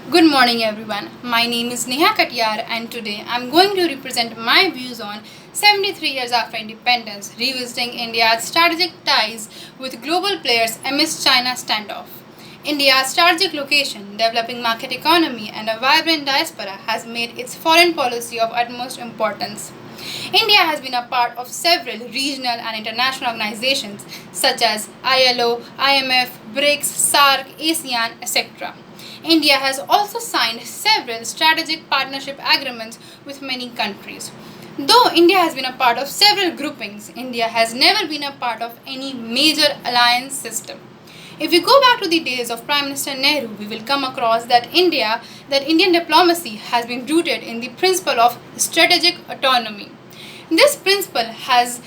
Good morning, everyone. My name is Neha Katiyar, and today I'm going to represent my views on 73 years after independence, revisiting India's strategic ties with global players amidst China standoff. India's strategic location, developing market economy, and a vibrant diaspora has made its foreign policy of utmost importance. India has been a part of several regional and international organizations such as ILO, IMF, BRICS, SAARC, ASEAN, etc. India has also signed several strategic partnership agreements with many countries. Though India has been a part of several groupings, India has never been a part of any major alliance system. If we go back to the days of Prime Minister Nehru, we will come across that Indian diplomacy has been rooted in the principle of strategic autonomy. This principle has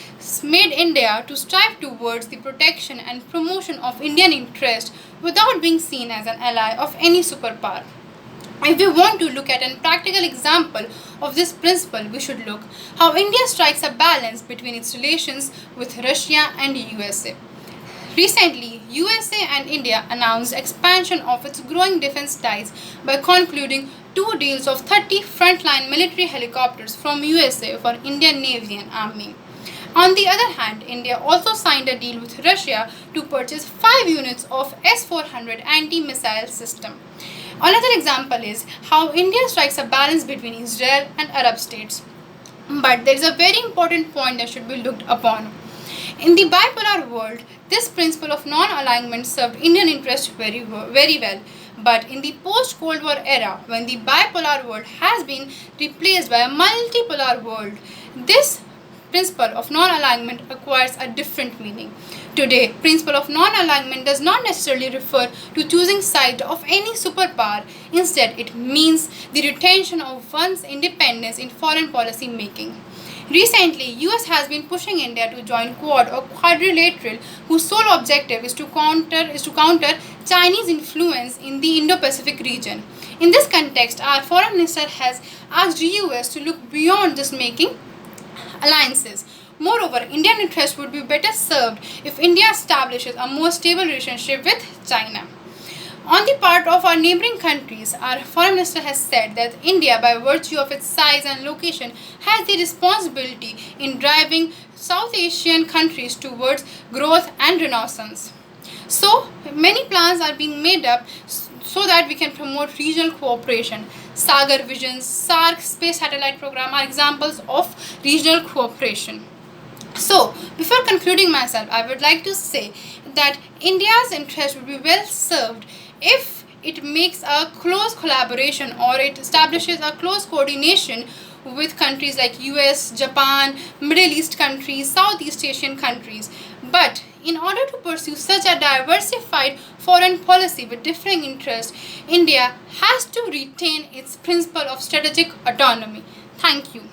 made India to strive towards the protection and promotion of Indian interest without being seen as an ally of any superpower. If we want to look at a practical example of this principle, we should look how India strikes a balance between its relations with Russia and USA. Recently, USA and India announced expansion of its growing defense ties by concluding two deals of 30 frontline military helicopters from USA for Indian Navy and Army. On the other hand, India also signed a deal with Russia to purchase 5 units of S-400 anti-missile system. Another example is how India strikes a balance between Israel and Arab states. But there is a very important point that should be looked upon. In the bipolar world, this principle of non-alignment served Indian interests very well. But in the post-Cold War era, when the bipolar world has been replaced by a multipolar world, this principle of non-alignment acquires a different meaning. Today, principle of non-alignment does not necessarily refer to choosing side of any superpower. Instead, it means the retention of one's independence in foreign policy making. Recently, US has been pushing India to join Quad or Quadrilateral, whose sole objective is to counter Chinese influence in the Indo-Pacific region. In this context, our foreign minister has asked US to look beyond just making alliances. Moreover, Indian interests would be better served if India establishes a more stable relationship with China. On the part of our neighboring countries, our foreign minister has said that India, by virtue of its size and location, has the responsibility in driving South Asian countries towards growth and renaissance. So, many plans are being made up so that we can promote regional cooperation. Sagar Visions, SAARC Space Satellite Program are examples of regional cooperation. So, before concluding myself, I would like to say that India's interest would be well served if it makes a close collaboration or it establishes a close coordination with countries like US, Japan, Middle East countries, Southeast Asian countries. But in order to pursue such a diversified foreign policy with differing interests, India has to retain its principle of strategic autonomy. Thank you.